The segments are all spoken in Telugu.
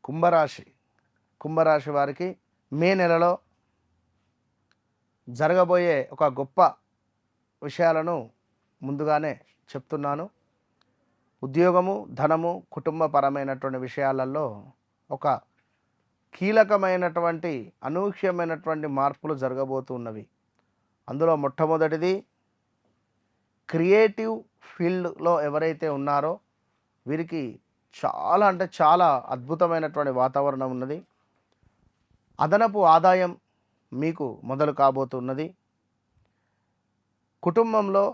కుంభరాశి కుంభరాశి వారికి మే నెలలో జరగబోయే ఒక గొప్ప విషయాలను ముందుగానే చెప్తున్నాను. ఉద్యోగము, ధనము, కుటుంబపరమైనటువంటి విషయాలలో ఒక కీలకమైనటువంటి అనూహ్యమైనటువంటి మార్పులు జరగబోతున్నవి. అందులో మొట్టమొదటిది క్రియేటివ్ ఫీల్డ్లో ఎవరైతే ఉన్నారో వీరికి చాలా అద్భుతమైనటువంటి వాతావరణం ఉన్నది. అదనపు ఆదాయం మీకు మొదలు కాబోతున్నది. కుటుంబంలో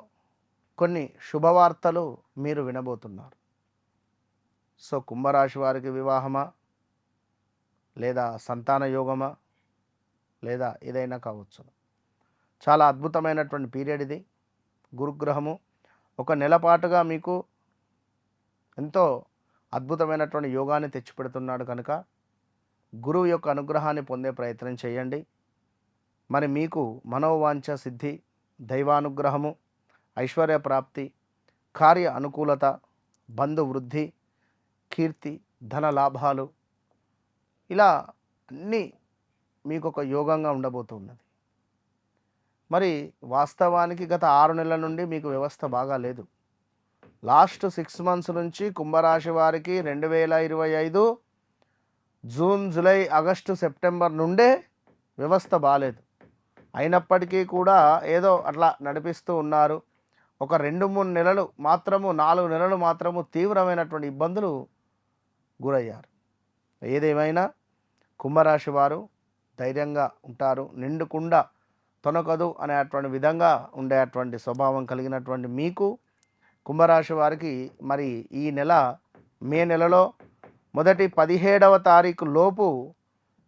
కొన్ని శుభవార్తలు మీరు వినబోతున్నారు. సో కుంభరాశి వారికి వివాహమా, లేదా సంతాన యోగమా, లేదా ఏదైనా కావచ్చు. చాలా అద్భుతమైనటువంటి పీరియడ్ ఇది. గురుగ్రహము ఒక నెలపాటుగా మీకు ఎంతో అద్భుతమైనటువంటి యోగాన్ని తెచ్చిపెడుతున్నాడు కనుక గురువు యొక్క అనుగ్రహాన్ని పొందే ప్రయత్నం చేయండి. మరి మీకు మనోవాంఛ సిద్ధి, దైవానుగ్రహము, ఐశ్వర్య ప్రాప్తి, కార్య అనుకూలత, బంధు వృద్ధి, కీర్తి, ధన లాభాలు, ఇలా అన్నీ మీకు ఒక యోగంగా ఉండబోతున్నది. మరి వాస్తవానికి గత 6 నెలల నుండి మీకు వ్యవస్థ బాగా లేదు. లాస్ట్ 6 మంత్స్ నుంచి కుంభరాశి వారికి 2025 జూన్, జూలై, ఆగస్టు, సెప్టెంబర్ నుండే వ్యవస్థ బాగాలేదు. అయినప్పటికీ కూడా ఏదో అట్లా నడిపిస్తూ ఉన్నారు. ఒక 2-3 నెలలు మాత్రము, 4 నెలలు మాత్రము తీవ్రమైనటువంటి ఇబ్బందులు గురయ్యారు. ఏదేమైనా కుంభరాశి వారు ధైర్యంగా ఉంటారు. నిండుకుండా తొనకదు అనేటువంటి విధంగా ఉండేటువంటి స్వభావం కలిగినటువంటి మీకు కుంభరాశి వారికి మరి ఈ నెల మే నెలలో మొదటి 17వ తారీఖు లోపు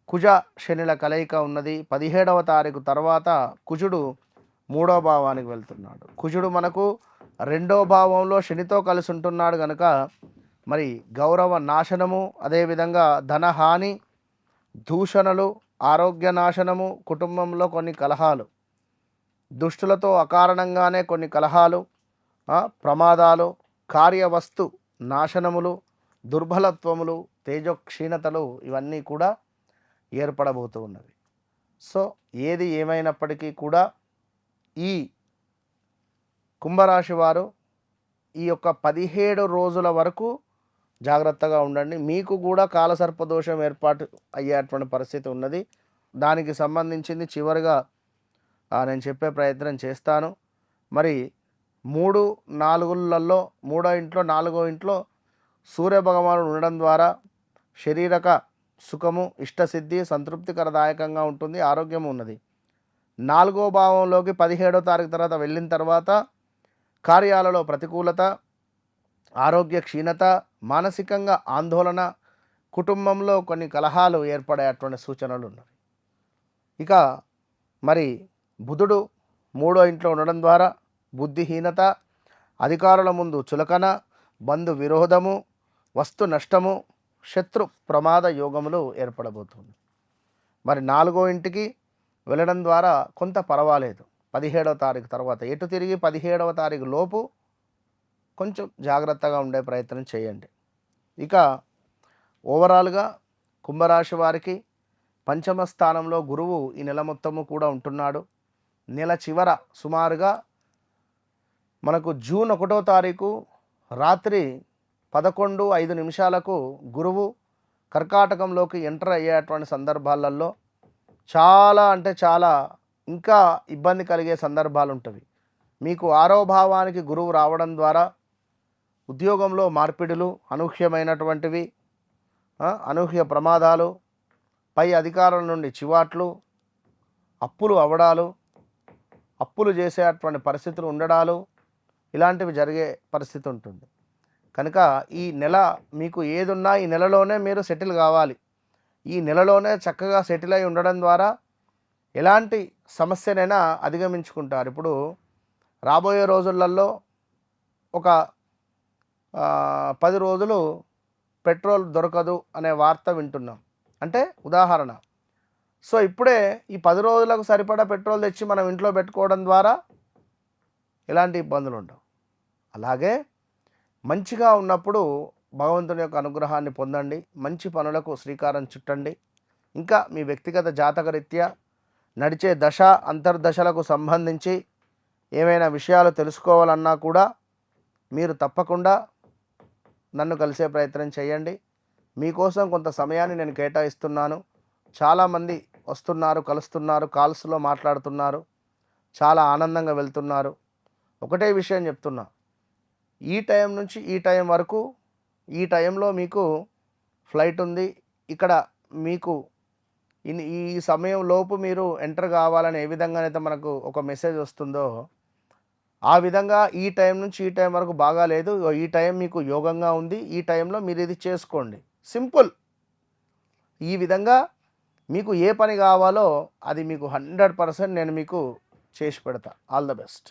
కుజ శనిల కలయిక ఉన్నది. 17వ తారీఖు తర్వాత కుజుడు 3వ భావానికి వెళ్తున్నాడు. కుజుడు మనకు 2వ భావంలో శనితో కలిసి ఉంటున్నాడు కనుక మరి గౌరవ నాశనము, అదేవిధంగా ధనహాని, దూషణలు, ఆరోగ్య నాశనము, కుటుంబంలో కొన్ని కలహాలు, దుష్టులతో అకారణంగానే కొన్ని కలహాలు, ప్రమాదాలు, కార్యవస్తు నాశనములు, దుర్బలత్వములు, తేజోక్షీణతలు ఇవన్నీ కూడా ఏర్పడబోతూ ఉన్నవి. సో ఏది ఏమైనప్పటికీ కూడా ఈ కుంభరాశి వారు ఈ యొక్క 17 రోజుల వరకు జాగ్రత్తగా ఉండండి. మీకు కూడా కాలసర్పదోషం ఏర్పాటు అయ్యేటువంటి పరిస్థితి ఉన్నది. దానికి సంబంధించింది చివరిగా నేను చెప్పే ప్రయత్నం చేస్తాను. మరి 3, 4లలో 3వ ఇంట్లో, 4వ ఇంట్లో సూర్యభగవానుడు ఉండడం ద్వారా శారీరక సుఖము, ఇష్టసిద్ధి, సంతృప్తికరదాయకంగా ఉంటుంది. ఆరోగ్యం ఉన్నది. 4వ భావంలోకి 17వ తారీఖు తర్వాత వెళ్ళిన తర్వాత కార్యాలలో ప్రతికూలత, ఆరోగ్య క్షీణత, మానసికంగా ఆందోళన, కుటుంబంలో కొన్ని కలహాలు ఏర్పడేటువంటి సూచనలు ఉన్నవి. ఇక మరి బుధుడు 3వ ఇంట్లో ఉండడం ద్వారా బుద్ధిహీనత, అధికారుల ముందు చులకన, బంధు విరోధము, వస్తు నష్టము, శత్రు ప్రమాద యోగములు ఏర్పడబోతుంది. మరి 4వ ఇంటికి వెళ్ళడం ద్వారా కొంత పర్వాలేదు. 17వ తారీఖు తర్వాత ఎటు తిరిగి 17వ తారీఖు లోపు కొంచెం జాగ్రత్తగా ఉండే ప్రయత్నం చేయండి. ఇక ఓవరాల్గా కుంభరాశి వారికి పంచమ స్థానంలో గురువు ఈ నెల మొత్తము కూడా ఉంటున్నాడు. నెల చివర సుమారుగా మనకు జూన్ 1వ తారీఖు రాత్రి 11:05 గురువు కర్కాటకంలోకి ఎంటర్ అయ్యేటువంటి సందర్భాలలో చాలా ఇంకా ఇబ్బంది కలిగే సందర్భాలు ఉంటవి. మీకు 6వ భావానికి గురువు రావడం ద్వారా ఉద్యోగంలో మార్పిడులు, అనూహ్యమైనటువంటివి, అనూహ్య ప్రమాదాలు, పై అధికారుల నుండి చివాట్లు, అప్పులు అవడాలు, అప్పులు చేసేటువంటి పరిస్థితులు ఉండడాలు, ఇలాంటివి జరిగే పరిస్థితి ఉంటుంది. కనుక ఈ నెల మీకు ఏదున్నా ఈ నెలలోనే మీరు సెటిల్ కావాలి. ఈ నెలలోనే చక్కగా సెటిల్ అయి ఉండడం ద్వారా ఎలాంటి సమస్యనైనా అధిగమించుకుంటారు. ఇప్పుడు రాబోయే రోజులలో ఒక 10 రోజులు పెట్రోల్ దొరకదు అనే వార్త వింటున్నాం. అంటే ఉదాహరణ. సో ఇప్పుడే ఈ 10 రోజులకు సరిపడా పెట్రోల్ తెచ్చి మనం ఇంట్లో పెట్టుకోవడం ద్వారా ఎలాంటి ఇబ్బందులు ఉండవు. అలాగే మంచిగా ఉన్నప్పుడు భగవంతుని యొక్క అనుగ్రహాన్ని పొందండి. మంచి పనులకు శ్రీకారం చుట్టండి. ఇంకా మీ వ్యక్తిగత జాతకరీత్యా నడిచే దశ అంతర్దశలకు సంబంధించి ఏమైనా విషయాలు తెలుసుకోవాలన్నా కూడా మీరు తప్పకుండా నన్ను కలిసే ప్రయత్నం చేయండి. మీకోసం కొంత సమయాన్ని నేను కేటాయిస్తున్నాను. చాలామంది వస్తున్నారు, కలుస్తున్నారు, కాల్స్లో మాట్లాడుతున్నారు, చాలా ఆనందంగా వెళ్తున్నారు. ఒకటే విషయం చెప్తున్నా, ఈ టైం నుంచి ఈ టైం వరకు, ఈ టైంలో మీకు ఫ్లైట్ ఉంది, ఇక్కడ మీకు ఈ సమయం లోపు మీరు ఎంటర్ కావాలని ఏ విధంగానైతే మనకు ఒక మెసేజ్ వస్తుందో ఆ విధంగా ఈ టైం నుంచి ఈ టైం వరకు బాగాలేదు, ఈ టైం మీకు యోగంగా ఉంది, ఈ టైంలో మీరు ఇది చేసుకోండి. సింపుల్. ఈ విధంగా మీకు ఏ పని కావాలో అది మీకు 100% నేను మీకు చేసి పెడతా. All the best.